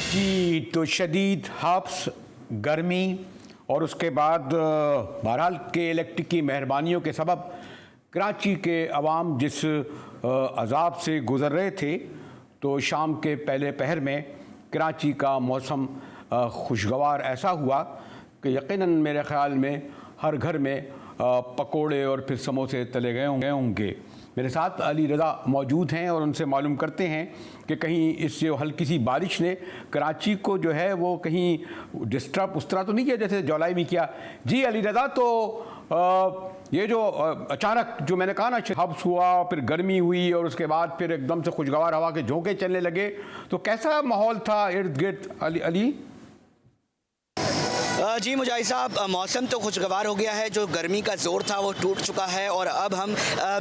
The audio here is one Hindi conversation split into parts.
जी, तो शदीद हब्स, गर्मी और उसके बाद बहरहाल के इलेक्ट्रिक की मेहरबानियों के सबब कराची के अवाम जिस अजाब से गुज़र रहे थे, तो शाम के पहले पहर में कराची का मौसम खुशगवार ऐसा हुआ कि यकीनन मेरे ख़्याल में हर घर में पकोड़े और फिर समोसे तले गए होंगे। मेरे साथ अली रज़ा मौजूद हैं और उनसे मालूम करते हैं कि कहीं इस जो हल्की सी बारिश ने कराची को जो है वो कहीं डिस्टर्ब उस तरह तो नहीं किया जैसे जुलाई में किया। जी अली रज़ा, तो ये जो अचानक जो मैंने कहा ना हब्स हुआ, फिर गर्मी हुई और उसके बाद फिर एकदम से खुशगवार हवा के झोंके चलने लगे, तो कैसा माहौल था इर्द गिर्द अली? जी मुजाहिद साहब, मौसम तो खुशगवार हो गया है। जो गर्मी का ज़ोर था वो टूट चुका है और अब हम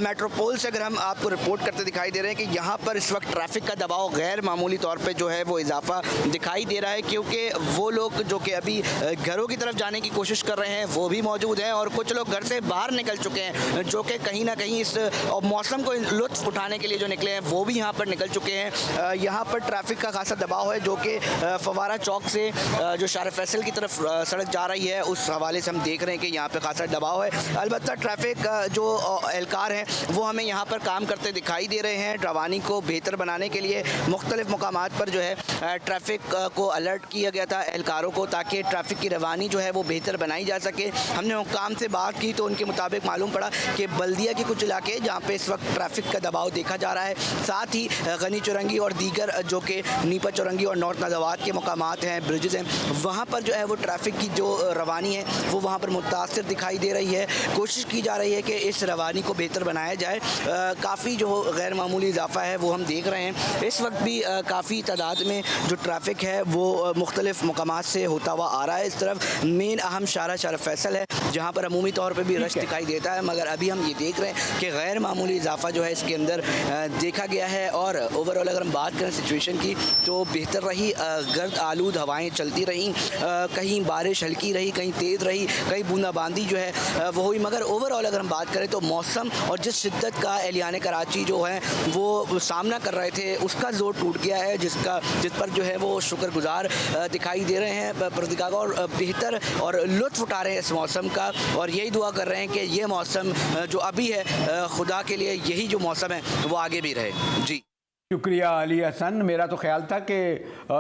मेट्रोपोल से अगर हम आपको रिपोर्ट करते दिखाई दे रहे हैं कि यहाँ पर इस वक्त ट्रैफिक का दबाव गैर मामूली तौर पे जो है वो इजाफा दिखाई दे रहा है, क्योंकि वो लोग जो कि अभी घरों की तरफ जाने की कोशिश कर रहे हैं वो भी मौजूद हैं और कुछ लोग घर से बाहर निकल चुके हैं जो कि कहीं ना कहीं इस मौसम को लुत्फ़ उठाने के लिए जो निकले हैं वो भी यहाँ पर निकल चुके हैं। यहाँ पर ट्रैफिक का खासा दबाव है जो कि फवारा चौक से जो शार फैसल की तरफ सड़क जा रही है उस हवाले से हम देख रहे हैं कि यहाँ पे खासा दबाव है। अलबत्ता ट्रैफिक जो एहलकार हैं वो हमें यहाँ पर काम करते दिखाई दे रहे हैं। रवानी को बेहतर बनाने के लिए मुख्तलिफ मकामात पर जो है ट्रैफिक को अलर्ट किया गया था एहलकारों को, ताकि ट्रैफिक की रवानी जो है वो बेहतर बनाई जा सके। हमने हुक्काम से बात की तो उनके मुताबिक मालूम पड़ा कि बल्दिया के कुछ इलाके जहाँ पे इस वक्त ट्रैफिक का दबाव देखा जा रहा है, साथ ही गनी चौरंगी और दीगर जो कि नीपा चौरंगी और नॉर्थ नाजाबाद के मकामात हैं, ब्रिजेज़ हैं, वहाँ पर जो है वो ट्रैफिक की जो रवानी है वो वहाँ पर मुतासर दिखाई दे रही है। कोशिश की जा रही है कि इस रवानी को बेहतर बनाया जाए। काफ़ी जो गैर मामूली इजाफा है वो हम देख रहे हैं। इस वक्त भी काफ़ी तादाद में जो ट्रैफिक है वो मुख्तलिफ मकामात से होता हुआ आ रहा है। इस तरफ मेन अहम शार फैसल है जहाँ पर अमूमी तौर पर भी रश दिखाई देता है, मगर अभी हम ये देख रहे हैं कि गैर मामूली इजाफा जो है इसके अंदर देखा गया है। और ओवरऑल अगर हम बात करें सिचुएशन की तो बेहतर रही, गर्द आलूद हवाएँ चलती रहीं, कहीं बारिश हल्की रही, कहीं तेज़ रही, कहीं बूंदाबांदी जो है वो हुई, मगर ओवरऑल अगर हम बात करें तो मौसम और जिस शिद्दत का एहलियान कराची जो है वो सामना कर रहे थे उसका जोर टूट गया है, जिस पर जो है वो शुक्रगुजार दिखाई दे रहे हैं परवरदिगार और बेहतर और लुत्फ़ उठा रहे हैं इस मौसम का। और यही दुआ कर रहे हैं कि ये मौसम जो अभी है खुदा के लिए यही जो मौसम है वो आगे भी रहे। जी शुक्रिया अली हसन। मेरा तो ख्याल था कि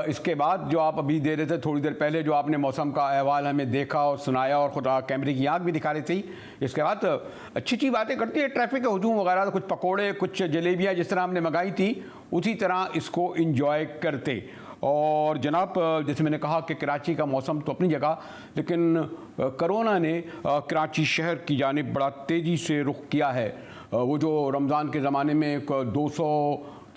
इसके बाद जो आप अभी दे रहे थे थोड़ी देर पहले, जो आपने मौसम का अहवाल हमें देखा और सुनाया और खुदा कैमरे की आँख भी दिखा रही थी, इसके बाद अच्छी अच्छी बातें करती है। ट्रैफिक के हजूम वगैरह, कुछ पकोड़े, कुछ जलेबियाँ जिस तरह हमने मंगाई थी उसी तरह इसको इंजॉय करते। और जनाब, जैसे मैंने कहा कि कराची का मौसम तो अपनी जगह, लेकिन कोरोना ने कराची शहर की जानिब बड़ा तेज़ी से रुख किया है। वो जो रमज़ान के ज़माने में 200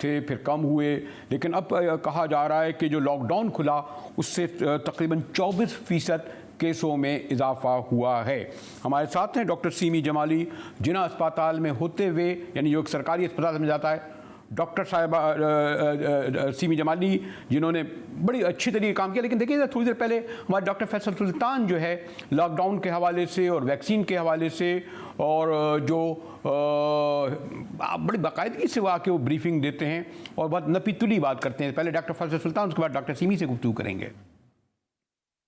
थे, फिर कम हुए, लेकिन अब कहा जा रहा है कि जो लॉकडाउन खुला उससे तकरीबन 24% केसों में इजाफा हुआ है। हमारे साथ हैं डॉक्टर सीमी जमाली, जिना अस्पताल में होते हुए, यानी जो एक सरकारी अस्पताल में जाता है, डॉक्टर साहिबा सीमी जमाली, जिन्होंने बड़ी अच्छी तरीके काम किया। लेकिन देखिए थोड़ी देर पहले हमारे डॉक्टर फैसल सुल्तान जो है लॉकडाउन के हवाले से और वैक्सीन के हवाले से और जो बड़ी बाकायदगी से वहाँ के वो ब्रीफिंग देते हैं और बहुत नपीतुली बात करते हैं। पहले डॉक्टर फैसल सुल्तान, उसके बाद डॉक्टर सीमी से गुफ्तगू करेंगे।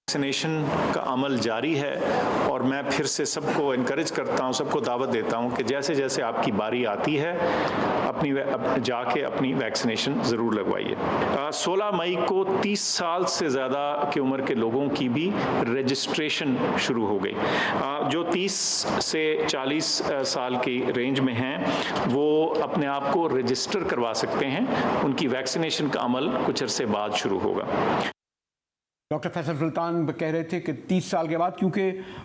वैक्सीनेशन का अमल जारी है और मैं फिर से सबको इनकरेज करता हूं, सबको दावत देता हूं कि जैसे जैसे आपकी बारी आती है जाके अपनी वैक्सीनेशन ज़रूर लगवाइए। 16 मई को 30 साल से ज़्यादा की उम्र के लोगों की भी रजिस्ट्रेशन शुरू हो गई। जो 30 से 40 साल की रेंज में हैं वो अपने आप को रजिस्टर करवा सकते हैं। उनकी वैक्सीनेशन का अमल कुछ अरसे बाद शुरू होगा। डॉक्टर फैसल सुल्तान कह रहे थे कि 30 साल के बाद, क्योंकि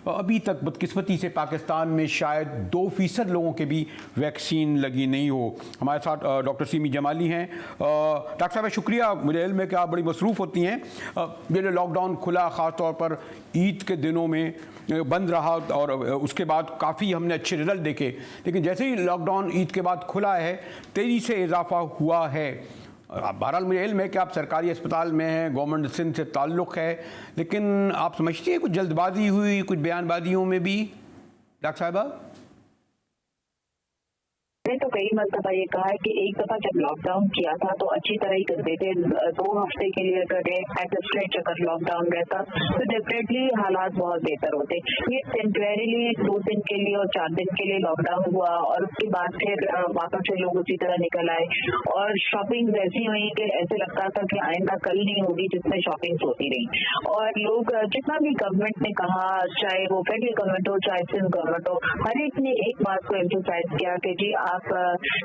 अभी तक बदकिस्मती से पाकिस्तान में शायद 2% लोगों के भी वैक्सीन लगी नहीं हो। हमारे साथ डॉक्टर सीमी जमाली हैं। डॉक्टर साहब शुक्रिया, मुझे इल्म है कि आप बड़ी मसरूफ़ होती हैं। ये जो लॉकडाउन खुला ख़ास तौर पर ईद के दिनों में बंद रहा और उसके बाद काफ़ी हमने अच्छे रिजल्ट देखे, लेकिन जैसे ही लॉकडाउन ईद के बाद खुला है तेज़ी से इजाफा हुआ है। बहरहाल मुझे इल्म है कि आप सरकारी अस्पताल में हैं, गवर्नमेंट सिंध से ताल्लुक़ है, लेकिन आप समझती हैं कुछ जल्दबाजी हुई कुछ बयानबाजियों में भी डॉक्टर साहिबा? तो कई मरतबा ये कहा है कि एक दफा जब लॉकडाउन किया था तो अच्छी तरह ही करते थे, 2 हफ्ते के लिए अगर स्ट्रेच अगर लॉकडाउन रहता तो डेफिनेटली हालात बहुत बेहतर होते। ये टेम्परेरीली 2 दिन के लिए और 4 दिन के लिए लॉकडाउन हुआ और उसके बाद फिर वापस से लोग उसी तरह निकल आए और शॉपिंग ऐसी हुई कि ऐसे लगता था कि आइंदा कल नहीं होगी जिसमें शॉपिंग होती रही। और लोग जितना भी गवर्नमेंट ने कहा, चाहे वो फेडरल गवर्नमेंट हो चाहे स्टेट गवर्नमेंट हो, हर एक ने एक बात को एम्फसाइज किया कि जी आप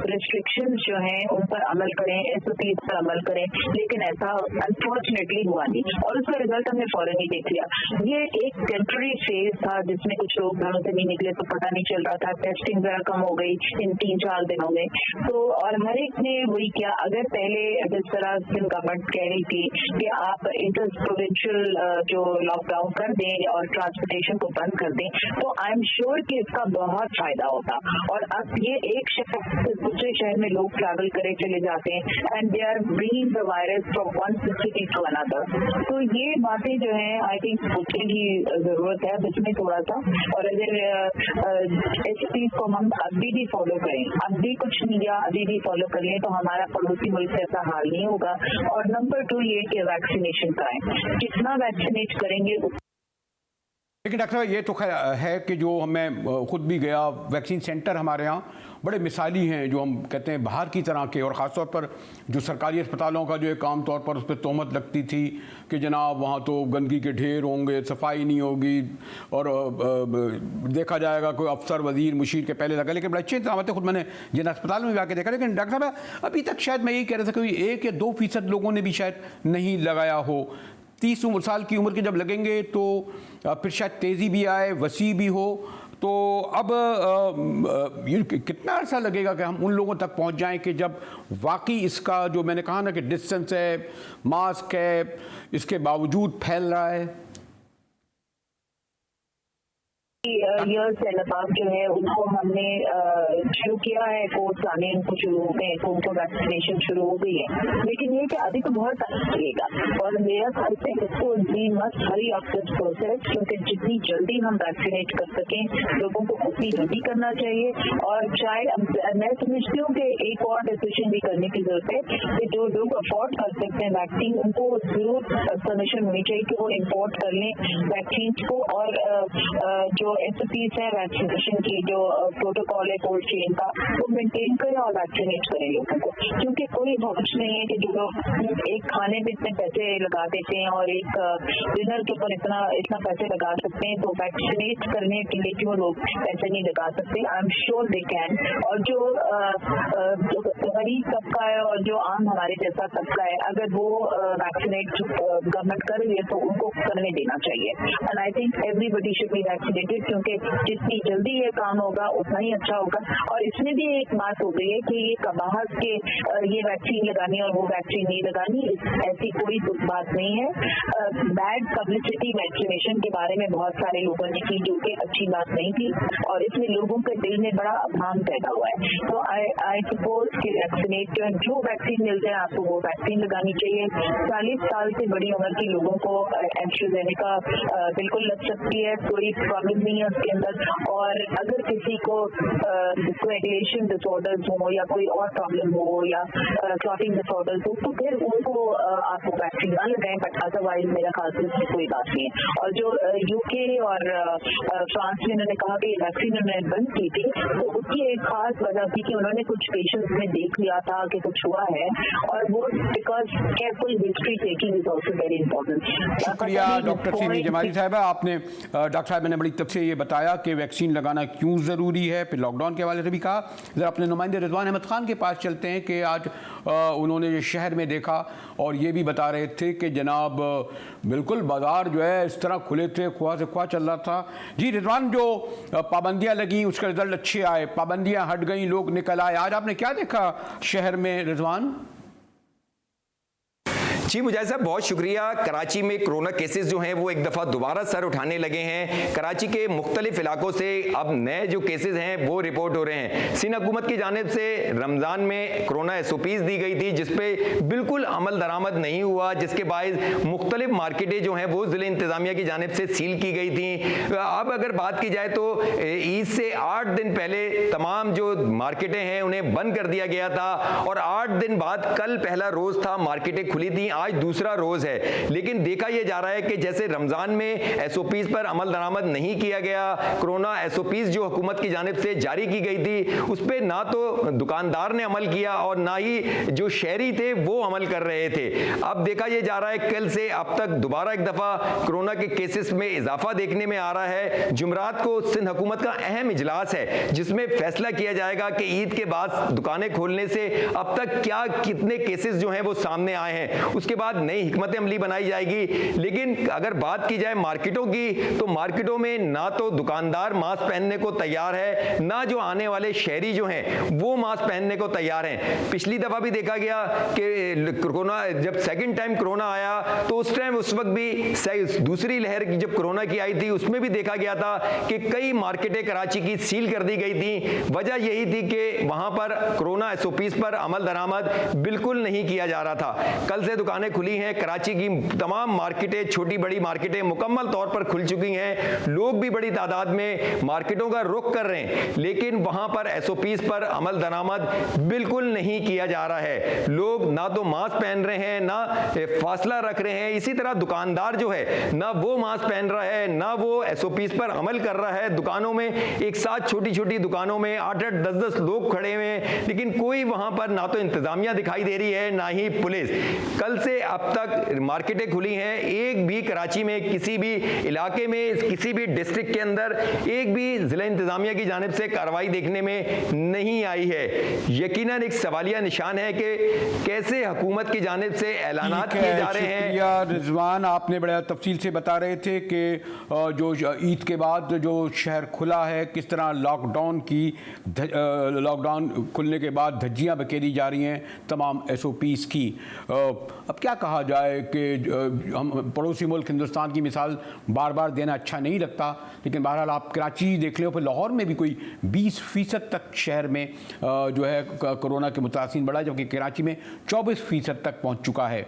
रिस्ट्रिक्शंस जो हैं उन पर अमल करें, SOPs पर अमल करें, लेकिन ऐसा अनफॉर्चुनेटली हुआ नहीं और उसका रिजल्ट हमने फौरन ही देख लिया। ये एक टेम्पररी फेज था जिसमें कुछ लोग घरों से नहीं निकले तो पता नहीं चल रहा था, टेस्टिंग जरा कम हो गई इन 3-4 दिनों में। तो और हर एक ने वही किया। अगर पहले जिस तरह गवर्नमेंट कह रही थी कि आप इंटर प्रोविंशियल जो लॉकडाउन कर दें और ट्रांसपोर्टेशन को बंद कर दें, तो आई एम श्योर कि इसका बहुत फायदा होता। और अब ये एक शहर से दूसरे शहर में लोग ट्रैवल करे चले जाते हैं and they are bringing the virus from one city to another. तो ये बातें जो है आई थिंक सोचने की जरूरत है इसमें थोड़ा सा। और अगर SOPs को हम अभी भी फॉलो करें, अभी कुछ नहीं किया, अभी भी फॉलो कर लें तो हमारा पड़ोसी मुल्क से ऐसा हाल नहीं होगा। और नंबर 2 ये कि वैक्सीनेशन कराएं, जितना वैक्सीनेट करेंगे। लेकिन डॉक्टर साहब ये तो खैर है कि जो मैं खुद भी गया, वैक्सीन सेंटर हमारे यहाँ बड़े मिसाली हैं, जो हम कहते हैं बाहर की तरह के, और ख़ासतौर पर जो सरकारी अस्पतालों का जो एक आम तौर पर उस पर तोहमत लगती थी कि जनाब वहाँ तो गंदगी के ढेर होंगे, सफाई नहीं होगी और देखा जाएगा कोई अफसर वजीर मुशीर के पहले लगा। लेकिन बड़े अच्छे इंतजाम थे, खुद मैंने जिन अस्पताल में भी आके देखा। लेकिन डॉक्टर साहब अभी तक शायद मैं यही कह रहा था कि 1 या 2% लोगों ने भी शायद नहीं लगाया हो। 30 साल की उम्र के जब लगेंगे तो फिर शायद तेज़ी भी आए, वसी भी हो। तो अब ये कितना अर्सा लगेगा कि हम उन लोगों तक पहुंच जाएं कि जब वाकई इसका जो मैंने कहा ना कि डिस्टेंस है, मास्क है, इसके बावजूद फैल रहा है। ईयर्स एंड अबाव जो है उनको हमने शुरू किया है, कोर्स आने उनको शुरू हो गए, तो उनको वैक्सीनेशन शुरू हो गई है। लेकिन ये कि अभी तो बहुत टाइम लगेगा और मेरा ख्याल से इसको we must hurry up this process, क्योंकि जितनी जल्दी हम वैक्सीनेट कर सकें लोगों को उतनी जल्दी करना चाहिए। और चाहे मैं समझती हूँ कि एक और डिसीजन भी करने की जरूरत है कि जो लोग अफोर्ड कर सकते हैं वैक्सीन, उनको जरूर परमिशन होनी चाहिए कि वो इम्पोर्ट कर लें वैक्सीन को। और जो SOPs है वैक्सीनेशन की, जो प्रोटोकॉल है कोल्ड चेन का, वो मेंटेन करें और वैक्सीनेट करें लोगों को। क्योंकि कोई भविष नहीं है कि जो लोग एक खाने में इतने पैसे लगा देते हैं और एक डिनर के ऊपर इतना पैसे लगा सकते हैं, तो वैक्सीनेट करने के लिए क्यों लोग पैसे नहीं लगा सकते? I am sure they can. और जो गरीब तबका है और जो आम हमारे जैसा तबका है, अगर वो वैक्सीनेट गवर्नमेंट कर रही है तो उनको करने देना चाहिए। And I think everybody should be vaccinated, क्योंकि जितनी जल्दी ये काम होगा उतना ही अच्छा होगा। और इसमें भी एक बात हो गई है कि ये कबाहत के ये वैक्सीन लगानी और वो वैक्सीन नहीं लगानी, ऐसी कोई बात नहीं है। बैड पब्लिसिटी वैक्सीनेशन के बारे में बहुत सारे लोगों ने की, जो कि अच्छी बात नहीं थी और इसमें लोगों के दिल में बड़ा अभान पैदा हुआ है। तो आई सपोज कि वैक्सीनेट जो वैक्सीन मिल जाए आपको वो वैक्सीन लगानी चाहिए। 40 साल से बड़ी उम्र के लोगों को एस्ट्राजेनेका बिल्कुल लग सकती है, कोई प्रॉब्लम नहीं है उसके अंदर। और अगर किसी को कोएगुलेशन डिसऑर्डर्स हो या कोई और प्रॉब्लम हो या क्लॉटिंग डिसऑर्डर्स हो, तो फिर उनको आपको वैक्सीन ना लगाएं, बट अदरवाइज मेरा ख्याल से उसमें कोई बात नहीं है। और जो UK और फ्रांस में उन्होंने कहा कि वैक्सीन उन्होंने बंद की थी, तो उसकी एक खास वजह थी कि उन्होंने कुछ पेशेंट्स में देख लिया था कि कुछ हुआ है, और वो because careful history taking is also very important. शुक्रिया डॉक्टर सीमी जमाली साहबा। आपने डॉक्टर साहब ने बड़ी तफसील ये बताया कि वैक्सीन लगाना क्यों ज़रूरी है, फिर लॉकडाउन के हवाले से भी कहा। ज़रा अपने नुमाइंदे रिजवान अहमद खान के पास चलते हैं कि आज उन्होंने शहर में देखा और ये भी बता रहे थे कि जनाब बिल्कुल बाज़ार जो है इस तरह खुले थे, खुआ से खुआ चल रहा था। जी रिजवान, जो पाबंदियाँ लगी उसके रिजल्ट अच्छे आए, पाबंदियाँ हट गई, लोग निकल आए, आज आपने क्या देखा शहर में रिजवान? जी मुजाहिद साहब बहुत शुक्रिया। कराची में कोरोना केसेस जो हैं वो एक दफ़ा दोबारा सर उठाने लगे हैं। कराची के मुख्तलिफ इलाकों से अब नए जो केसेस हैं वो रिपोर्ट हो रहे हैं। सिंध हुकूमत की जानिब से रमज़ान में कोरोना SOPs दी गई थी जिसपे बिल्कुल अमल दरामद नहीं हुआ, जिसके बायस मुख्तलिफ मार्केटें जो हैं वो ज़िले इंतज़ामिया की जानिब से सील की गई थी। अब अगर बात की जाए तो ईद से 8 दिन पहले तमाम जो मार्केटें हैं उन्हें बंद कर दिया गया था और 8 दिन बाद कल पहला रोज़ था, मार्केटें खुली थी, आज दूसरा रोज़ है। लेकिन देखा यह जा रहा है कि जैसे रमज़ान में SOPs पर अमल दरामद नहीं किया गया, कोरोना SOPs जो हुकूमत की जानिब से जारी की गई थी उस पर ना तो दुकानदार ने अमल किया और ना ही जो शहरी थे वो अमल कर रहे थे। अब देखा यह जा रहा है कल से अब तक दोबारा एक दफ़ा कोरोना के केसेस में इजाफा देखने में आ रहा है। जुमरात को सिंध हुकूमत का अहम इजलास है जिसमें फैसला किया जाएगा कि ईद के बाद दुकानें खोलने से अब तक क्या कितने केसेस जो हैं वो सामने आए हैं, उसके बाद नई हिकमत अमली बनाई जाएगी। लेकिन अगर बात की जाए मार्केटों की तो मार्केटों में ना तो दुकानदार मास्क पहनने को तैयार है, ना जो आने वाले शहरी जो हैं वो मास्क पहनने को तैयार हैं। पिछली दफ़ा भी देखा गया कि कोरोना जब सेकंड टाइम कोरोना आया तो उस टाइम उस वक्त भी दूसरी लहर की जब कोरोना की आई थी उसमें भी देखा गया था कि कई मार्केटें कराची की सील कर दी गई थी। वजह यही थी कि वहां पर कोरोना SOPs पर अमल दरामद बिल्कुल नहीं किया जा रहा था। कल से दुकानें खुली हैं, कराची की तमाम मार्केटें, छोटी बड़ी मार्केटें मुकम्मल तौर पर खुल चुकी हैं। लोग भी बड़ी तादाद में मार्केटों का रुख कर रहे हैं, लेकिन वहां पर SOPs पर अमल दरामद बिल्कुल नहीं किया जा रहा है। लोग ना तो मास्क पहन रहे हैं, ना फासला रख रहे हैं। इसी तरह दुकानदार जो है ना वो मास्क पहन रहा है, ना वो SOPs पर अमल कर रहा है। दुकानों में एक साथ छोटी छोटी दुकानों में 8-8, 10-10 लोग खड़े हुए हैं, लेकिन कोई वहां पर ना तो इंतजामिया दिखाई दे रही है ना ही पुलिस। कल से अब तक मार्केटें खुली हैं, एक भी कराची में किसी भी इलाके में किसी भी डिस्ट्रिक्ट के अंदर एक भी जिला इंतजामिया की जानिब से कार्रवाई देखने में नहीं आई है। यकीनन एक सवालिया निशान है कि कैसे हुकूमत की जानिब से ऐलानात किए जा रहे हैं। रिजवान, आपने बड़ा तफसील से बता रहे थे कि जो ईद के बाद जो शहर खुला है किस तरह लॉकडाउन खुलने के बाद धज्जियां बखेरी जा रही हैं तमाम SOPs की। अब क्या कहा जाए कि हम पड़ोसी मुल्क हिंदुस्तान की मिसाल बार बार देना अच्छा नहीं लगता, लेकिन बहरहाल आप कराची देख लें, फिर लाहौर में भी कोई 20% तक शहर में जो है कोरोना के मुतासिन बढ़ा, जबकि कराची में 24% तक पहुँच चुका है।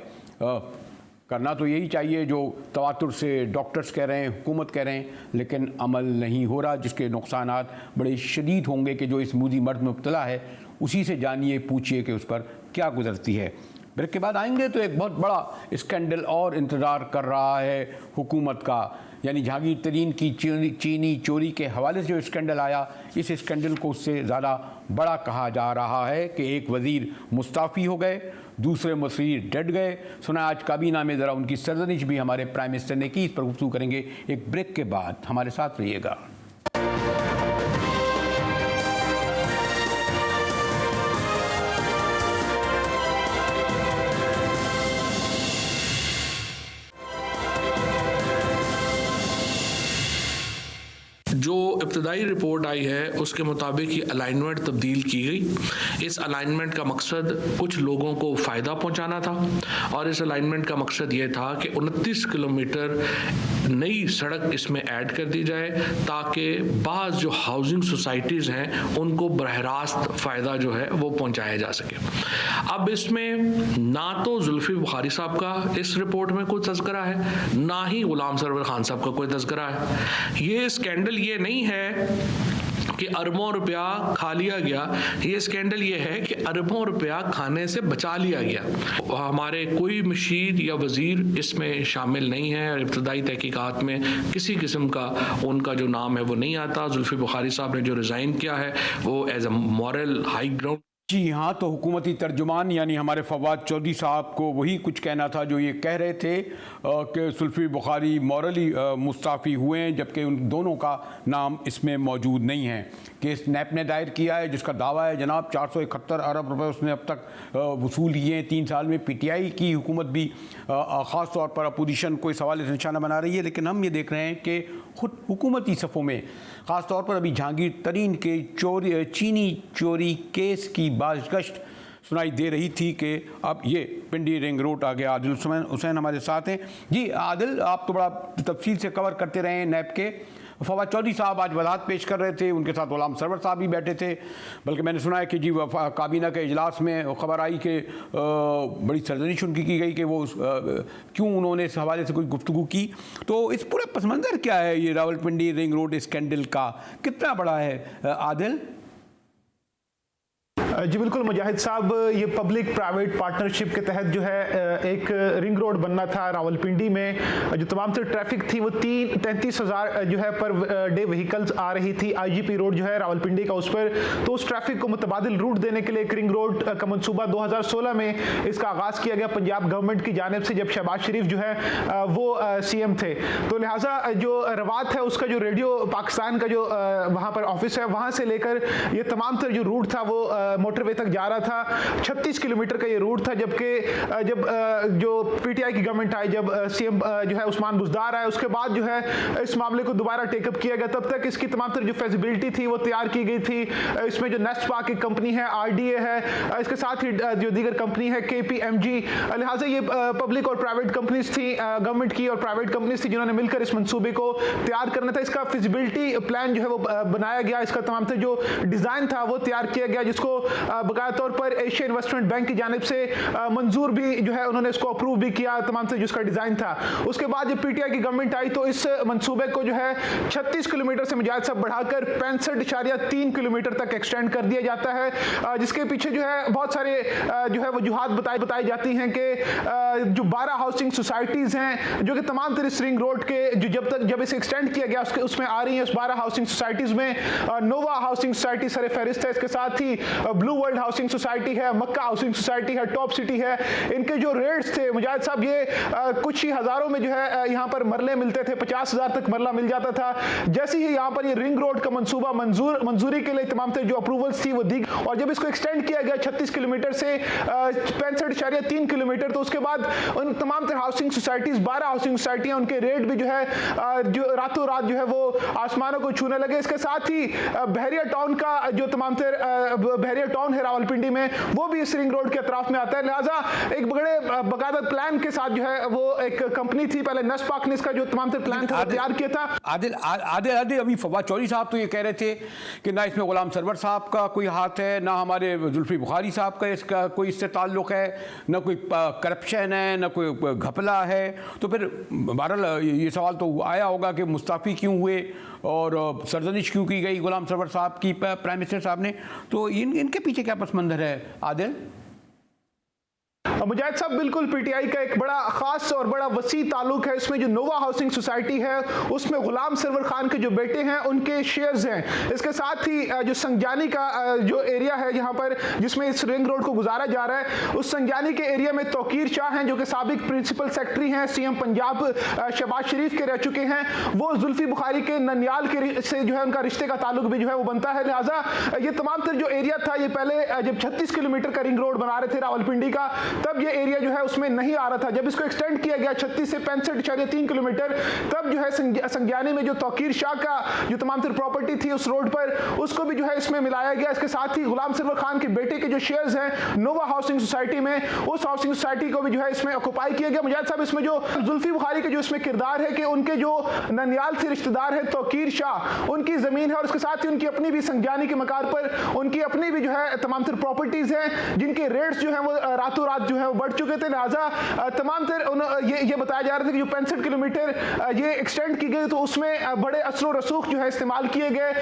करना तो यही चाहिए जो तवातुर से डॉक्टर्स कह रहे हैं, हुकूमत कह रहे हैं, लेकिन अमल नहीं हो रहा, जिसके नुकसानात बड़े शदीद होंगे कि जो इस मूदी मर्द में मुब्तला है उसी से जानिए, पूछिए कि उस पर क्या गुजरती है। ब्रेक के बाद आएंगे तो एक बहुत बड़ा स्कैंडल और इंतज़ार कर रहा है हुकूमत का, यानी जहांगीर तरीन की चीनी चोरी के हवाले से जो स्कैंडल आया, इस स्कैंडल को उससे ज़्यादा बड़ा कहा जा रहा है कि एक वज़ीर मुस्ताफ़ी हो गए, दूसरे वज़ीर डट गए। सुना आज काबीना में ज़रा उनकी सरजनिश भी हमारे प्राइम मिनिस्टर ने की। इस पर गुफ्तगू करेंगे एक ब्रेक के बाद, हमारे साथ रहिएगा। जो इब्तदाई रिपोर्ट आई है उसके मुताबिक ये अलाइनमेंट तब्दील की गई। इस अलाइनमेंट का मकसद कुछ लोगों को फ़ायदा पहुंचाना था और इस अलाइनमेंट का मकसद ये था कि 29 किलोमीटर नई सड़क इसमें ऐड कर दी जाए ताकि बाज़ जो हाउसिंग सोसाइटीज़ हैं उनको बरह रास्त फ़ायदा जो है वो पहुँचाया जा सके। अब इसमें ना तो जुल्फ़ी बुखारी साहब का इस रिपोर्ट में कोई तज़किरा है, ना ही गुलाम सरवर खान साहब का कोई तज़किरा है। ये स्कैंडल ये नहीं है कि अरबों रुपया खा लिया गया, ये स्कैंडल ये है कि अरबों रुपया खाने से बचा लिया गया। हमारे कोई मशीर या वज़ीर इसमें शामिल नहीं है और इब्तदाई तहकीकात में किसी किस्म का उनका जो नाम है वो नहीं आता। जुल्फ़ी बुखारी साहब ने जो रिज़ाइन किया है वो as a moral high ground. जी हाँ, तो हुकूमती तर्जुमान यानी हमारे फवाद चौधरी साहब को वही कुछ कहना था जो ये कह रहे थे कि जुल्फ़ी बुखारी मॉरली मुस्ताफ़ी हुए हैं, जबकि उन दोनों का नाम इसमें मौजूद नहीं है। केस नैप ने दायर किया है जिसका दावा है जनाब 471 अरब रुपए उसने अब तक वसूल किए हैं 3 साल में। PTI की हुकूमत भी ख़ास तौर पर अपोजिशन को इस हवाले से निशाना बना रही है, लेकिन हम ये देख रहे हैं कि खुद हुकूमती सफ़ों में ख़ास तौर पर अभी जहांगीर तरीन के चीनी चोरी केस की बाज़गश्त सुनाई दे रही थी कि अब ये रावलपिंडी रिंग रोड आ गया। आदिल हुसैन हमारे साथ हैं। जी आदिल, आप तो बड़ा तफसील से कवर करते रहे हैं नैब के। फवाद चौधरी साहब आज वजाहत पेश कर रहे थे, उनके साथ गुलाम सरवर साहब भी बैठे थे। बल्कि मैंने सुना है कि जी काबीना के इजलास में खबर आई कि बड़ी सरजनिश उनकी की गई कि वो क्यों उन्होंने इस हवाले से कोई गुफ्तगू की। तो इस पूरा पस मंज़र क्या है ये रावलपिंडी रिंग रोड स्कैंडल का, कितना बड़ा है आदिल? जी बिल्कुल मुजाहिद साहब, ये पब्लिक प्राइवेट पार्टनरशिप के तहत जो है एक रिंग रोड बनना था रावलपिंडी में। जो तमाम तर ट्रैफिक थी वो 33,000 जो है पर डे व्हीकल्स आ रही थी। IGP रोड जो है रावलपिंडी का, उस पर तो उस ट्रैफिक को मुतबादिल रूट देने के लिए एक रिंग रोड का मनसूबा 2016 में इसका आगाज़ किया गया पंजाब गवर्नमेंट की जानिब से, जब शहबाज शरीफ जो है वो CM थे। तो लिहाजा जो रवात है उसका जो रेडियो पाकिस्तान का जो वहाँ पर ऑफिस है, वहाँ से लेकर ये तमाम तर जो रूट था वो मोटरवे तक जा रहा था। 36 किलोमीटर का ये रूट था। जबकि जब जो PTI की गवर्नमेंट आई, जब CM जो है उस्मान बुज़दार आए, उसके बाद जो है इस मामले को दोबारा टेकअप किया गया। तब तक इसकी तमाम तरह जो फेजिबिलिटी थी वो तैयार की गई थी। इसमें जो नेस्ट पार्क की कंपनी है, RDA है, इसके साथ ही जो दीगर कंपनी है KPMG, लिहाजा ये पब्लिक और प्राइवेट कंपनीज थी, गवर्नमेंट की और प्राइवेट कंपनीज थी, जिन्होंने मिलकर इस मंसूबे को तैयार करना था। इसका फिजिबिलिटी प्लान जो है वो बनाया गया, इसका तमाम तरह जो डिज़ाइन था वो तैयार किया गया, जिसको बकायदा तौर पर एशिया इन्वेस्टमेंट बैंक की जानिब से मंजूर भी जो है उन्होंने इसको अप्रूव भी किया, तमाम से जिसका डिज़ाइन था। उसके बाद जब PTI की गवर्नमेंट आई तो इस मंसूबे को जो है 36 किलोमीटर से मुजाहिद साहब बढ़ाकर 65.3 किलोमीटर तक एक्सटेंड कर दिया जाता है, जिसके पीछे जो है बहुत सारे जो है वजूहात बताई जाती हैं कि जो 12 हाउसिंग सोसाइटीज़ हैं जो कि तमाम तरह रिंग रोड के जो जब इसे एक्सटेंड किया गया उसमें आ रही हैं। उस 12 हाउसिंग सोसाइटीज़ में नोवा हाउसिंग सोसाइटी सर फहरिस्त है, इसके साथ ही ब्लू वर्ल्ड हाउसिंग सोसाइटी है, मक्का हाउसिंग सोसाइटी है, टॉप सिटी है। इनके जो रेट्स थे मुजाहिद साहब, ये कुछ ही हज़ारों में जो है यहाँ पर मरले मिलते थे, 50,000 तक मरला मिल जाता था। जैसे ही यहाँ पर ये रिंग रोड का मंसूबा मंजूरी के लिए तमाम तरह जो अप्रूवल्स थी वो दी, और जब इसको एक्सटेंड किया गया 36 किलोमीटर से 65.3 किलोमीटर, तो उसके बाद उन तमाम तरह हाउसिंग सोसाइटीज़ 12 हाउसिंग सोसाइटियाँ, उनके रेट भी जो है जो रातों रात जो है वो आसमानों को छूने लगे। इसके साथ ही बहरिया टाउन का जो तमाम तरह बहरिया टाउन है रावलपिंडी में, वो भी इस रिंग रोड के अतराफ में आता है। लिहाजा एक बड़े बाकायदा प्लान के साथ जो है वो एक कंपनी थी, पहले नेस्ट पार्क ने इसका जो तमाम तरह प्लान था तैयार किया था। आदिल अभी फवाद चौधरी साहब तो ये कह रहे थे कि ना इसमें गुलाम सरवर साहब का कोई हाथ है, ना हमारे जुल्फी बुखारी साहब का इसका कोई इससे ताल्लुक है, ना कोई करप्शन है, ना कोई घपला है। तो फिर बहरहाल ये सवाल तो आया होगा कि मुस्तफ़ी क्यों हुए और सरजनिश क्यों की गई गुलाम सरवर साहब की प्राइम मिनिस्टर साहब ने। तो इनके पीछे क्या पस मंज़र है आदिल? मुजाहिद साहब, बिल्कुल PTI का एक बड़ा खास और बड़ा वसी ताल्लुक है। इसमें जो नोवा हाउसिंग सोसाइटी है उसमें गुलाम सरवर खान के जो बेटे हैं उनके शेयर्स हैं। इसके साथ ही जो संजानी का जो एरिया है यहाँ पर जिसमें इस रिंग रोड को गुजारा जा रहा है, उस संजानी के एरिया में तौकीर शाह हैं जो कि साबिक प्रिंसिपल सेक्रेटरी हैं, CM पंजाब शहबाज शरीफ के रह चुके हैं। वो जुल्फी बुखारी के ननियाल के से जो है उनका रिश्ते का ताल्लुक भी जो है वो बनता है। लिहाजा ये तमाम तर जो एरिया था, ये पहले जब 36 किलोमीटर का रिंग रोड बना रहे थे रावलपिंडी का, तब ये एरिया जो है उसमें नहीं आ रहा था। जब इसको एक्सटेंड किया गया 36 से 65.3 किलोमीटर, तब जो है संज्ञानी में जो तौकीर शाह का जो तमाम तर प्रॉपर्टी थी उस रोड पर, उसको भी जो है इसमें मिलाया गया। इसके साथ ही गुलाम सरवर खान के बेटे के जो शेयर्स हैं नोवा हाउसिंग सोसाइटी में, उस हाउसिंग सोसाइटी को भी जो है इसमें ऑक्युपाई किया गया। मुजाहिद साहब, इसमें जो जुल्फी बुखारी के जो इसमें किरदार है कि उनके जो ननियाल से रिश्तेदार है तौकीर शाह, उनकी जमीन है और उसके साथ ही उनकी अपनी भी संज्ञानी के मकार पर उनकी अपनी भी जो है तमाम तर प्रॉपर्टीज हैं, जिनके रेट्स जो है वो रातों रात जो है वो बढ़ चुके थे। लिहाजा तमाम तर ये बताया जा रहा था कि जो 65 किलोमीटर ये एक्सटेंड की गई तो उसमें बड़े असर और रसूख जो है इस्तेमाल किए गए।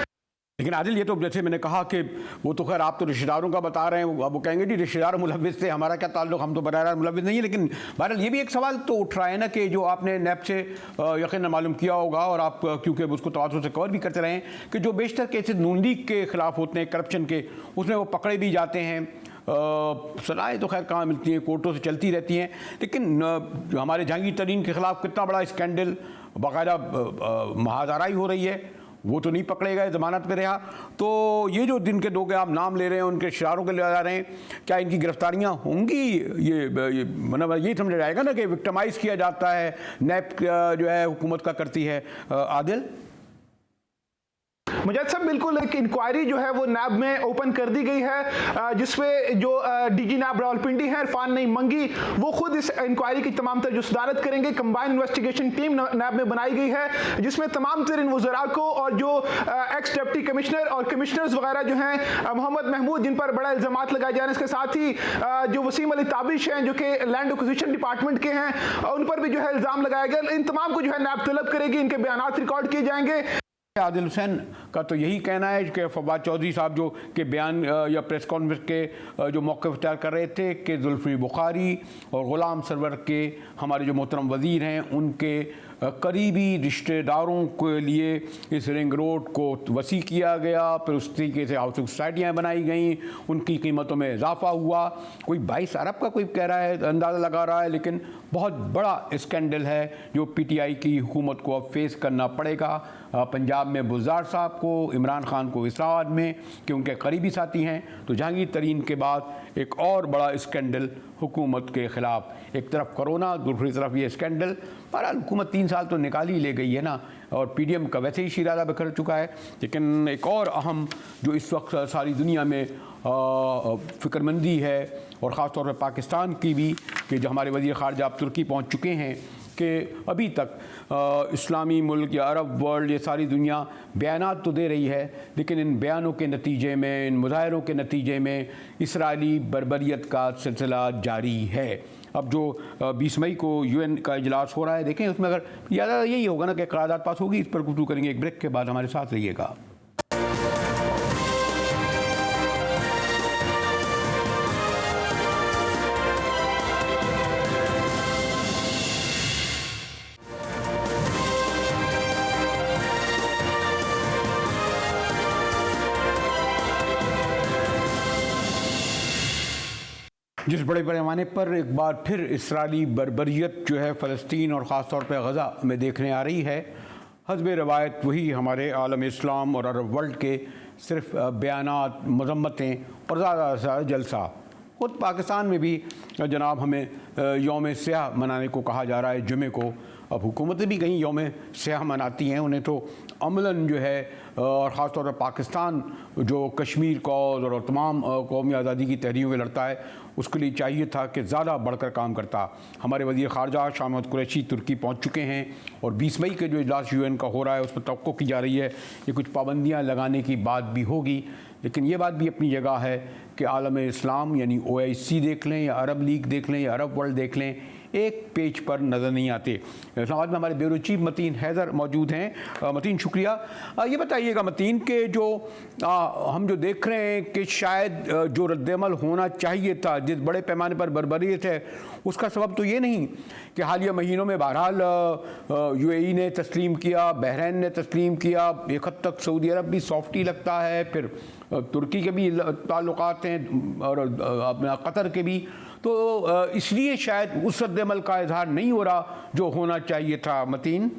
लेकिन आदिल, ये तो जैसे मैंने कहा कि वो तो खैर आप तो रिश्तेदारों का बता रहे हैं, वो कहेंगे जी रिश्तेदार मुलव्विस से हमारा क्या ताल्लुक, हम तो बराबर मुलव्विस नहीं है। लेकिन बहरहाल ये भी एक सवाल तो उठ रहा है ना कि जो आपने नैब से यकीन मालूम किया होगा और आप क्योंकि उसको तवाज़ुर से कवर भी करते रहे हैं कि जो बेशतर केसेस नून लीग के ख़िलाफ़ होते हैं करप्शन के, उसमें वो पकड़े भी जाते हैं। सलाहें तो खैर कहाँ मिलती हैं, कोर्टों से चलती रहती हैं। लेकिन हमारे जहांगीर तरीन के ख़िलाफ़ कितना बड़ा स्कैंडल, बाकायदा महाजराई हो रही है, वो तो नहीं पकड़े गए, ज़मानत पे रहा। तो ये जो दिन के दो के आप नाम ले रहे हैं, उनके इशारों के ले जा रहे हैं, क्या इनकी गिरफ्तारियां होंगी? ये मतलब यही समझा जाएगा ना कि विक्टिमाइज़ किया जाता है, नैब जो है हुकूमत का करती है। आदिल, मुजाहिद साहब, बिल्कुल एक इंक्वायरी जो है वो नैब में ओपन कर दी गई है, जिसमें जो डीजी नैब रावलपिंडी हैं इरफान नईम मंगी, वो खुद इस इंक्वायरी की तमाम तर जो सदारत करेंगे। कंबाइंड इन्वेस्टिगेशन टीम नैब में बनाई गई है, जिसमें तमाम तर इन वज़रा को और जो एक्स डिप्टी कमिश्नर और कमिश्नर्स वगैरह जो हैं, मोहम्मद महमूद जिन पर बड़ा इल्जामात लगाए जा रहे हैं, इसके साथ ही जो वसीम अली ताबिश हैं जो कि लैंड एक्विजिशन डिपार्टमेंट के हैं, उन पर भी जो है इल्जाम लगाया गया। इन तमाम को जो है नैब तलब करेगी, इनके बयानात रिकॉर्ड किए जाएंगे। आदिल हुसैन का तो यही कहना है कि फवाद चौधरी साहब जो के बयान या प्रेस कॉन्फ्रेंस के जो मौक़िफ़ इख्तियार कर रहे थे कि जुल्फ़ी बुखारी और ग़ुलाम सरवर के हमारे जो मोहतरम वज़ीर हैं उनके करीबी रिश्तेदारों के लिए इस रिंग रोड को वसी किया गया, फिर उस तरीके से हाउसिंग सोसाइटियाँ बनाई गई, उनकी कीमतों में इजाफा हुआ। कोई 22 अरब का कोई कह रहा है, अंदाज़ा लगा रहा है, लेकिन बहुत बड़ा स्कैंडल है जो PTI की हुकूमत को अब फेस करना पड़ेगा। पंजाब में बुज़दार साहब को, इमरान खान को इस्लामाबाद में, कि उनके करीबी साथी हैं, तो जहांगीर तरीन के बाद एक और बड़ा स्कैंडल हुकूमत के ख़िलाफ़। एक तरफ कोरोना, दूसरी तरफ ये स्कैंडल। बहरहाल हुकूमत 3 साल तो निकाल ही ले गई है ना, और PDM का वैसे ही शिराला बिखर चुका है। लेकिन एक और अहम जो इस वक्त सारी दुनिया में फ़िक्रमंदी है, और ख़ास तौर पर पाकिस्तान की भी, कि जो हमारे वज़ीर ख़ारजा अब तुर्की पहुँच चुके हैं, कि अभी तक इस्लामी मुल्क या अरब वर्ल्ड, ये सारी दुनिया बयानात तो दे रही है, लेकिन इन बयानों के नतीजे में, इन मुज़ाहरों के नतीजे में इसराइली बर्बरियत का सिलसिला जारी है। अब जो 20 मई को UN का इजलास हो रहा है, देखें उसमें अगर ज़्यादा यही होगा ना कि करारदाद पास होगी, इस पर गुफ्तगू करेंगे। एक ब्रेक के बाद हमारे साथ रहिएगा। जिस बड़े पैमाने पर एक बार फिर इसराइली बर्बरियत जो है फ़लस्तीन और ख़ास तौर पर गज़ा में देखने आ रही है, हस्ब रवायत वही हमारे आलम इस्लाम और अरब वर्ल्ड के सिर्फ बयानात, मज़म्मतें और ज़्यादा से ज़्यादा जलसा। ख़ुद पाकिस्तान में भी जनाब हमें यौम स्याह मनाने को कहा जा रहा है जुमे को। अब हुकूमतें भी कहीं यौम स्याह मनाती हैं, उन्हें तो अमलन जो है, और ख़ास तौर पर पाकिस्तान जो कश्मीर कौज़ और तमाम कौमी आज़ादी की तहरीकों में लड़ता है, उसके लिए चाहिए था कि ज़्यादा बढ़कर काम करता। हमारे वज़ीर ख़ारजा शाह महमूद कुरैशी तुर्की पहुँच चुके हैं, और 20 मई के जो इजलास UN का हो रहा है उस पर तवक्को की जा रही है कि कुछ पाबंदियाँ लगाने की बात भी होगी। लेकिन ये बात भी अपनी जगह है कि आलम इस्लाम यानी OIC देख लें या अरब लीग देख लें या अरब वर्ल्ड देख लें, एक पेज पर नज़र नहीं आते। इस्लामाबाद में हमारे ब्यूरो चीफ मतीन हैदर मौजूद हैं। मतीन, शुक्रिया। ये बताइएगा मतीन के जो हम जो देख रहे हैं कि शायद जो रद्दअमल होना चाहिए था, जिस बड़े पैमाने पर बर्बरियत है, उसका सबब तो ये नहीं कि हालिया महीनों में बहरहाल UAE ने तस्लीम किया, बहरीन ने तस्लीम किया, एक हद तक सऊदी अरब भी सॉफ्टी लगता है, फिर तुर्की के भी ताल्लुकात हैं और अपना कतर के भी, तो इसलिए शायद उस रद्दअमल का इजहार नहीं हो रहा जो होना चाहिए था। मतीन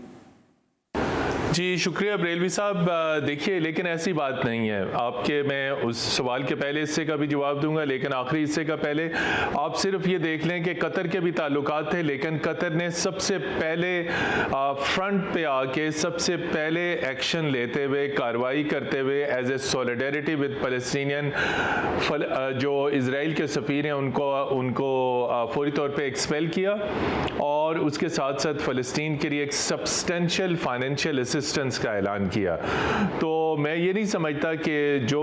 जी शुक्रिया बरेलवी साहब। देखिए, लेकिन ऐसी बात नहीं है। आपके मैं उस सवाल के पहले हिस्से का भी जवाब दूंगा, लेकिन आखिरी हिस्से का पहले आप सिर्फ ये देख लें कि कतर के भी ताल्लुकात थे, लेकिन कतर ने सबसे पहले फ्रंट पे आके सबसे पहले एक्शन लेते हुए, कार्रवाई करते हुए as a solidarity with Palestinian, जो इजराइल के सफ़ीर हैं उनको फौरी तौर पे एक्सपेल किया, और उसके साथ साथ फ़लस्तीन के लिए एक सब्सटेंशियल फाइनेंशियल असिस्टेंस का ऐलान किया। तो मैं ये नहीं समझता कि जो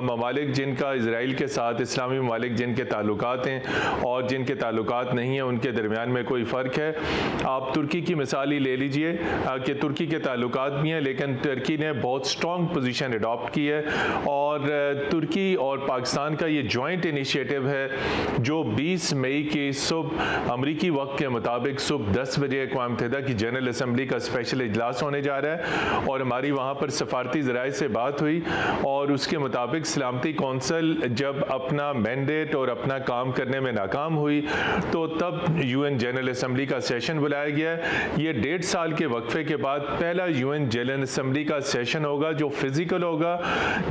ममालिक जिनका इजराइल के साथ, इस्लामी ममालिक जिनके ताल्लुकात हैं और जिनके ताल्लुकात नहीं हैं, उनके दरमियान में कोई फ़र्क है। आप तुर्की की मिसाल ही ले लीजिए कि तुर्की के ताल्लुकात भी हैं, लेकिन तुर्की ने बहुत स्ट्रॉन्ग पोजीशन अडॉप्ट की है, और तुर्की और पाकिस्तान का ये जॉइंट इनिशिएटिव है जो 20 मई की सुबह अमरीकी वक्त के मुताबिक सुबह 10 बजे अक़वाम मुत्तहिदा की जनरल असम्बली का स्पेशल इजलास होने जा रहा है, और हमारी वहाँ पर सफारती ज़राए से बात हुई, और उसके मुताबिक सलामती कौंसिल जब अपना मैंडेट और अपना काम करने में नाकाम हुई, तो तब UN जनरल असम्बली का सेशन बुलाया गया। ये 1.5 साल के वक्फे के बाद पहला UN जनरल असम्बली का सेशन होगा जो फिज़िकल होगा,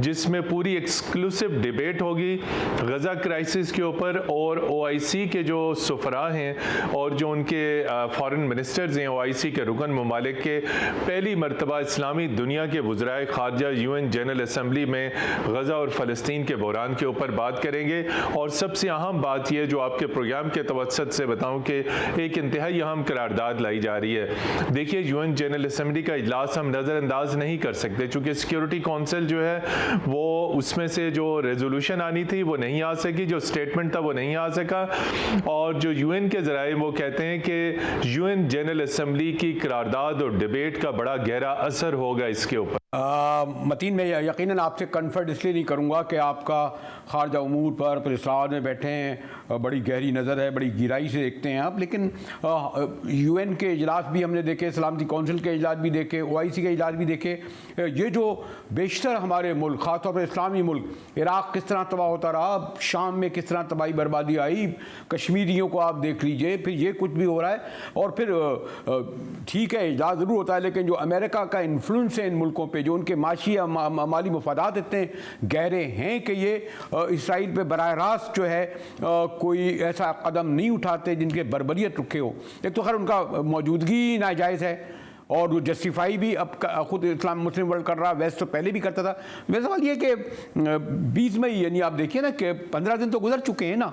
जिसमें पूरी एक्सक्लूसिव डिबेट होगी गज़ा क्राइसिस के ऊपर, और OIC के जो सुफरा हैं और जो उनके फॉरेन मिनिस्टर्स हैं OIC के रुकन ममालिक के, पहली मरतबा मरतबा इस्लामी दुनिया के वज़राए ख़ारजा UN जनरल असम्बली में गज़ा और फ़लस्तीन के बहरान के ऊपर बात करेंगे। और सबसे अहम बात यह जो आपके प्रोग्राम के तवस्सुत से बताऊं कि एक इंतहाई अहम करारदाद लाई जा रही है। देखिए, UN जनरल असम्बली का इजलास हम नज़रअंदाज नहीं कर सकते, चूँकि सिक्योरिटी काउंसिल जो है वो उसमें से जो रेजोल्यूशन आनी थी वो नहीं आ सकी, जो स्टेटमेंट था वो नहीं आ सका। और जो UN के ज़राए वो कहते हैं कि UN जनरल असम्बली की करारदाद और डिबेट का बड़ा गहरा असर होगा इसके ऊपर। मतीन, मैं यकीनन आपसे कन्फर्ट इसलिए नहीं करूँगा कि आपका खारजा उमूर पर इस्लामाबाद में बैठे हैं, बड़ी गहरी नज़र है, बड़ी गहराई से देखते हैं आप। लेकिन UN के इजलास भी हमने देखे, सलामती कौंसिल के इजलास भी देखे, OIC के इजलास भी देखे। ये जो बेशतर हमारे मुल्क, ख़ासतौर पर इस्लामी मुल्क, इराक़ किस तरह तबाह होता रहा, शाम में किस तरह तबाही बर्बादी आई, कश्मीरियों को आप देख लीजिए, फिर ये कुछ भी हो रहा है। और फिर ठीक है, इजलास ज़रूर होता है, लेकिन जो अमेरिका का इन्फ्लुएंस है इन मुल्कों पे, जो उनके माशी या माली मुफादात इतने गहरे हैं कि ये इसराइल पे बराह रास्त जो है कोई ऐसा कदम नहीं उठाते जिनके बर्बरियत रुखे हो। एक तो खैर उनका मौजूदगी नाजायज़ है और वो जस्टिफाई भी अब खुद इस्लाम मुस्लिम वर्ल्ड कर रहा है, वैसे तो पहले भी करता था। मेरा सवाल ये कि 20 मई यानी आप देखिए ना कि 15 दिन तो गुजर चुके हैं ना,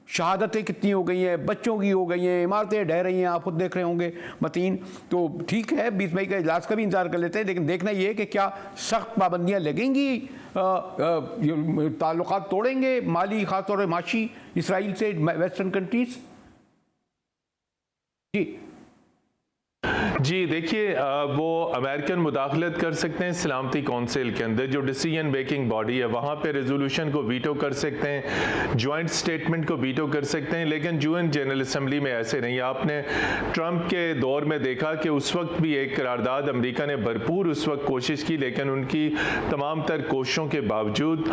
शहादतें कितनी हो गई हैं, बच्चों की हो गई हैं, इमारतें ढह रही हैं, आप खुद देख रहे होंगे मतीन। तो ठीक है, 20 मई का इजलास का भी इंतजार कर लेते हैं, लेकिन देखना ये है कि क्या सख्त पाबंदियाँ लगेंगी, ताल्लुकात तोड़ेंगे माली, ख़ासतौर पर माशी इसराइल से वेस्टर्न कंट्रीज। जी देखिए, वो अमेरिकन मुदाखलत कर सकते हैं सलामती कौंसिल के अंदर, जो डिसीजन मेकिंग बॉडी है, वहाँ पे रेजोल्यूशन को वीटो कर सकते हैं, जॉइंट स्टेटमेंट को वीटो कर सकते हैं। लेकिन UN जनरल असम्बली में ऐसे नहीं। आपने ट्रंप के दौर में देखा कि उस वक्त भी एक करारदाद अमेरिका ने भरपूर उस वक्त कोशिश की, लेकिन उनकी तमाम तर कोशिशों के बावजूद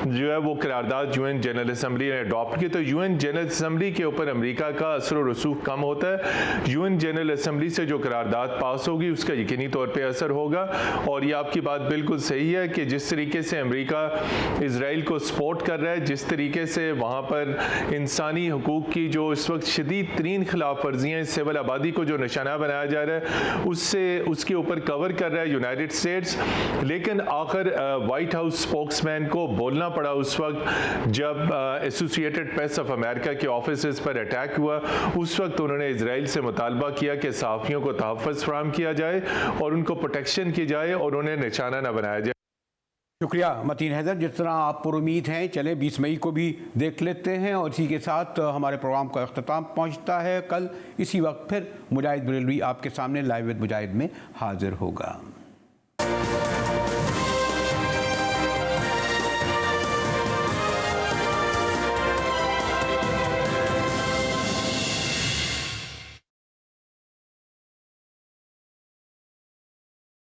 जो है वो करारदाद UN जनरल असम्बली ने अडॉप्ट की। तो UN जनरल असम्बली के ऊपर अमेरिका का असर और रसूख कम होता है। UN जनरल असम्बली से जो करारदाद पास होगी उसका यकीनी तौर पे असर होगा। और ये आपकी बात बिल्कुल सही है कि जिस तरीके से अमेरिका इजराइल को सपोर्ट कर रहा है, जिस तरीके से वहाँ पर इंसानी हुकूक की जो इस वक्त शदीद तरीन खिलाफ वर्जियाँ, सिविल आबादी को जो निशाना बनाया जा रहा है उससे उसके ऊपर कवर कर रहा है यूनाइटेड स्टेट्स। लेकिन आखिर वाइट हाउस स्पोक्समैन को बोलना पड़ा उस वक्त जब एसोसिएटेड प्रेस ऑफ अमेरिका के ऑफिस पर अटैक हुआ। उस वक्त उन्होंने इजराइल से मुतालबा किया कि सहाफ़ियों को तहफ़्फ़ुज़ फराहम किया जाए और उनको प्रोटेक्शन की जाए और उन्हें निशाना न बनाया जाए। शुक्रिया मतीन हैदर, जिस तरह आप पुरुमीद हैं। चलें 20 मई को भी देख लेते हैं और इसी के साथ हमारे प्रोग्राम का अख्ताम पहुंचता है। कल इसी वक्त फिर मुजाहिद बरेलवी आपके सामने लाइव विद मुजाहिद में हाजिर होगा।